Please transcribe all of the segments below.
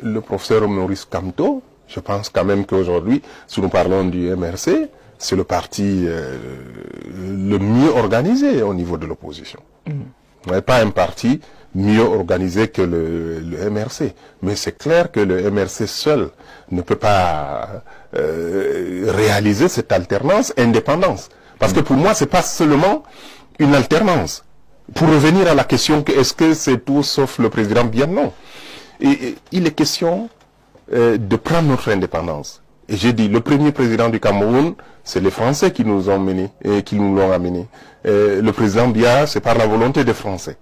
le professeur Maurice Kamto, je pense quand même qu'aujourd'hui, si nous parlons du MRC, c'est le parti le mieux organisé au niveau de l'opposition. Pas un parti mieux organisé que le MRC. Mais c'est clair que le MRC seul ne peut pas réaliser cette alternance indépendance. Parce que pour moi, c'est pas seulement une alternance. Pour revenir à la question, est-ce que c'est tout sauf le président? Bien non. Et il est question de prendre notre indépendance. Et j'ai dit, le premier président du Cameroun, c'est les Français qui nous ont menés et qui nous l'ont amené. Le président Biya, c'est par la volonté des Français.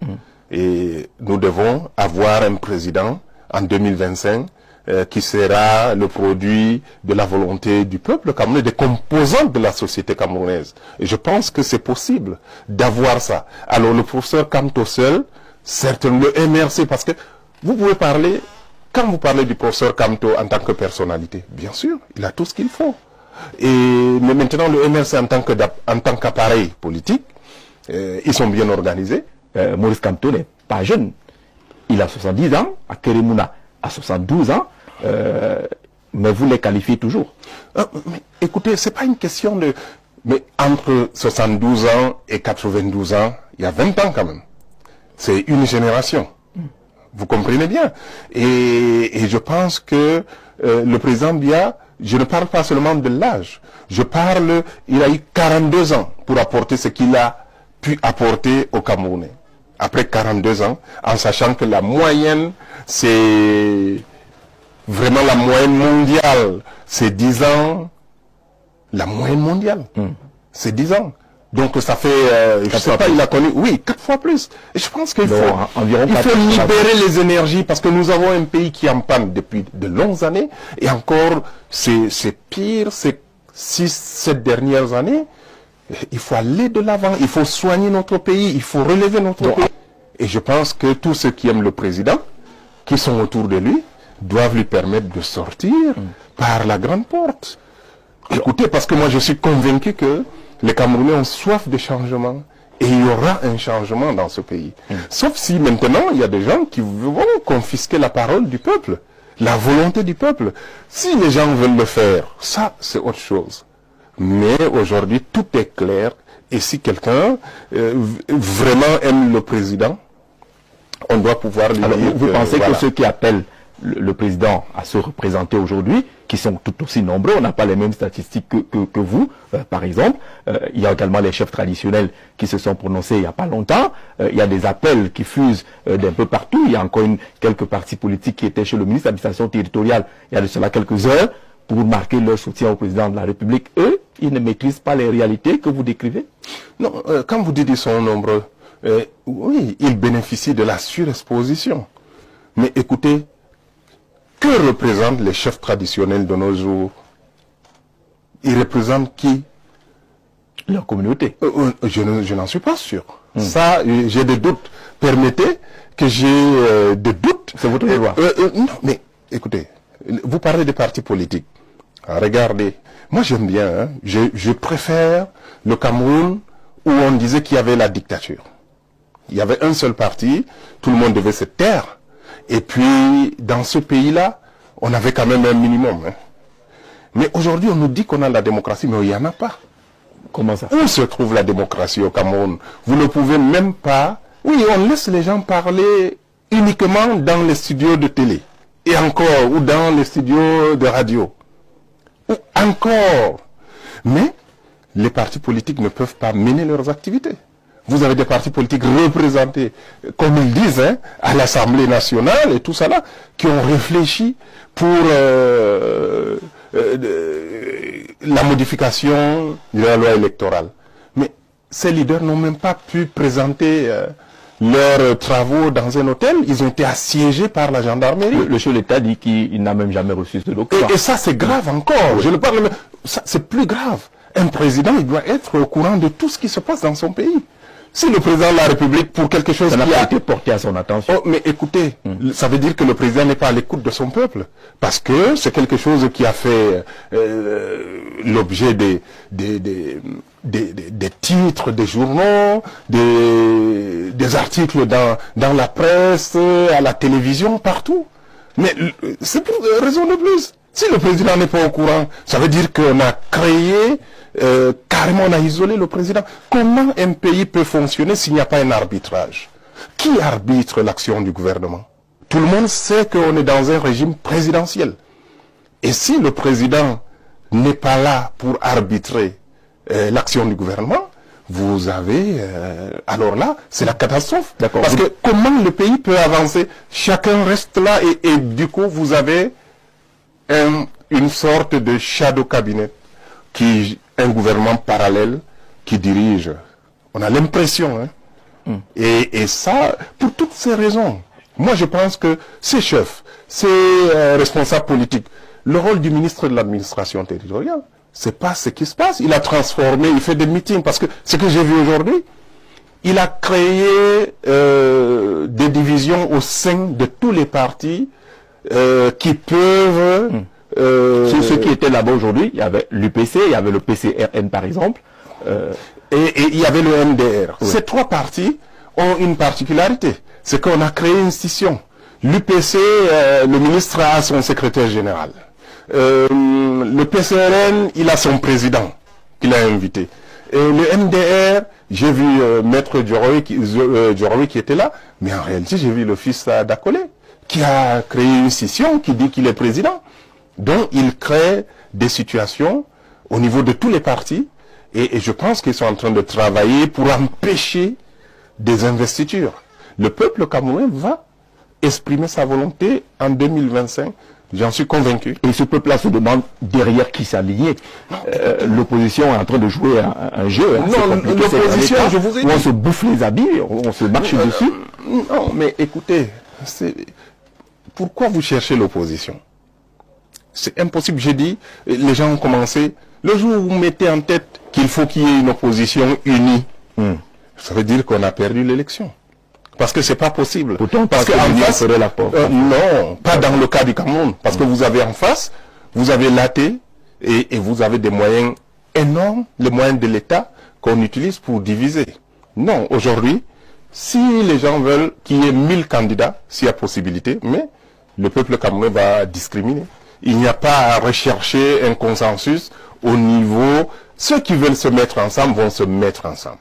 Et nous devons avoir un président en 2025 qui sera le produit de la volonté du peuple camerounais, des composantes de la société camerounaise. Et je pense que c'est possible d'avoir ça. Alors le professeur Kamto seul, certainement le MRC, parce que vous pouvez parler, quand vous parlez du professeur Kamto en tant que personnalité, bien sûr, il a tout ce qu'il faut. Mais maintenant, le MRC en tant qu'appareil politique, ils sont bien organisés. Maurice Kamto n'est pas jeune. Il a 70 ans, Akeremouna a 72 ans, mais vous les qualifiez toujours. Mais écoutez, c'est pas une question de... Mais entre 72 ans et 92 ans, il y a 20 ans quand même. C'est une génération. Vous comprenez bien. Et je pense que le président Biya, je ne parle pas seulement de l'âge. Je parle, il a eu 42 ans pour apporter ce qu'il a pu apporter aux Camerounais. Après 42 ans, en sachant que la moyenne, c'est vraiment la moyenne mondiale. C'est 10 ans, la moyenne mondiale. C'est 10 ans. Donc ça fait, je ne sais pas, il a connu, oui, 4 fois plus. Et je pense qu'il faut libérer les énergies parce que nous avons un pays qui est en panne depuis de longues années. Et encore, c'est pire, ces 6-7 dernières années. Il faut aller de l'avant, il faut soigner notre pays, il faut relever notre pays. Et je pense que tous ceux qui aiment le président, qui sont autour de lui, doivent lui permettre de sortir par la grande porte. Écoutez, parce que moi je suis convaincu que les Camerounais ont soif de changement. Et il y aura un changement dans ce pays. Sauf si maintenant, il y a des gens qui vont confisquer la parole du peuple, la volonté du peuple. Si les gens veulent le faire, ça, c'est autre chose. Mais aujourd'hui, tout est clair. Et si quelqu'un vraiment aime le président, on doit pouvoir lui dire... Vous pensez que ceux qui appellent le président à se représenter aujourd'hui, qui sont tout aussi nombreux, on n'a pas les mêmes statistiques que vous, par exemple. Il y a également les chefs traditionnels qui se sont prononcés il n'y a pas longtemps. Il y a des appels qui fusent d'un peu partout. Il y a encore quelques partis politiques qui étaient chez le ministre de l'administration territoriale il y a de cela quelques heures pour marquer leur soutien au président de la République. Eux, ils ne maîtrisent pas les réalités que vous décrivez? Non, quand vous dites qu'ils sont nombreux, oui, ils bénéficient de la surexposition. Mais écoutez, que représentent les chefs traditionnels de nos jours? Ils représentent qui? Leur communauté. Je n'en suis pas sûr. Ça, j'ai des doutes. Permettez que j'ai des doutes. C'est votre devoir. Non, mais écoutez, vous parlez des partis politiques. Regardez, moi j'aime bien, hein, je préfère le Cameroun où on disait qu'il y avait la dictature. Il y avait un seul parti, tout le monde devait se taire. Et puis, dans ce pays-là, on avait quand même un minimum. Hein. Mais aujourd'hui, on nous dit qu'on a la démocratie, mais il n'y en a pas. Comment ça? Où se trouve la démocratie au Cameroun? Vous ne pouvez même pas... Oui, on laisse les gens parler uniquement dans les studios de télé. Et encore, ou dans les studios de radio. Ou encore. Mais les partis politiques ne peuvent pas mener leurs activités. Vous avez des partis politiques représentés, comme ils disent, hein, à l'Assemblée nationale et tout ça là, qui ont réfléchi pour la modification de la loi électorale. Mais ces leaders n'ont même pas pu présenter leurs travaux dans un hôtel. Ils ont été assiégés par la gendarmerie. Le chef de l'État dit qu'il n'a même jamais reçu ce document. Et ça, c'est grave encore. Je ne parle même... C'est plus grave. Un président, il doit être au courant de tout ce qui se passe dans son pays. Si le président de la République, pour quelque chose qui a été porté à son attention. Oh, mais écoutez, ça veut dire que le président n'est pas à l'écoute de son peuple. Parce que c'est quelque chose qui a fait l'objet des titres, des journaux, des articles dans la presse, à la télévision, partout. Mais c'est pour raison de plus. Si le président n'est pas au courant, ça veut dire qu'on a créé, carrément on a isolé le président. Comment un pays peut fonctionner s'il n'y a pas un arbitrage? Qui arbitre l'action du gouvernement? Tout le monde sait qu'on est dans un régime présidentiel. Et si le président n'est pas là pour arbitrer l'action du gouvernement, vous avez... alors là, c'est la catastrophe. Parce que comment le pays peut avancer? Chacun reste là et du coup, vous avez une sorte de shadow cabinet, un gouvernement parallèle qui dirige. On a l'impression. Hein. Et ça, pour toutes ces raisons, moi je pense que ces chefs, ces responsables politiques, le rôle du ministre de l'administration territoriale, c'est pas ce qui se passe. Il a transformé, il fait des meetings, parce que ce que j'ai vu aujourd'hui, il a créé des divisions au sein de tous les partis qui peuvent... Ceux qui étaient là-bas aujourd'hui, il y avait l'UPC, il y avait le PCRN par exemple. Et il y avait le MDR. Oui. Ces trois partis ont une particularité, c'est qu'on a créé une institution. L'UPC, le ministre a son secrétaire général. Le PCRN, il a son président qu'il a invité. Et le MDR, j'ai vu Maître Djoroé qui était là, mais en réalité, j'ai vu le fils d'Akole, qui a créé une scission, qui dit qu'il est président. Donc, il crée des situations au niveau de tous les partis, et je pense qu'ils sont en train de travailler pour empêcher des investitures. Le peuple camerounais va exprimer sa volonté en 2025. J'en suis convaincu. Et ce peuple-là se demande derrière qui s'aligner. L'opposition est en train de jouer un jeu. Hein, non, l'opposition, je vous ai dit. Où on se bouffe les habits, on se marche dessus. Non, mais écoutez, pourquoi vous cherchez l'opposition? C'est impossible. J'ai dit, les gens ont commencé. Le jour où vous mettez en tête qu'il faut qu'il y ait une opposition unie, ça veut dire qu'on a perdu l'élection. Parce que c'est pas possible. Pourtant, parce que en face, serait la porte. Non, pas dans le cas du Cameroun. Parce que vous avez en face, vous avez l'AT et vous avez des moyens énormes, les moyens de l'État qu'on utilise pour diviser. Non, aujourd'hui, si les gens veulent qu'il y ait 1000 candidats, s'il y a possibilité, mais le peuple camerounais va discriminer. Il n'y a pas à rechercher un consensus au niveau... Ceux qui veulent se mettre ensemble vont se mettre ensemble.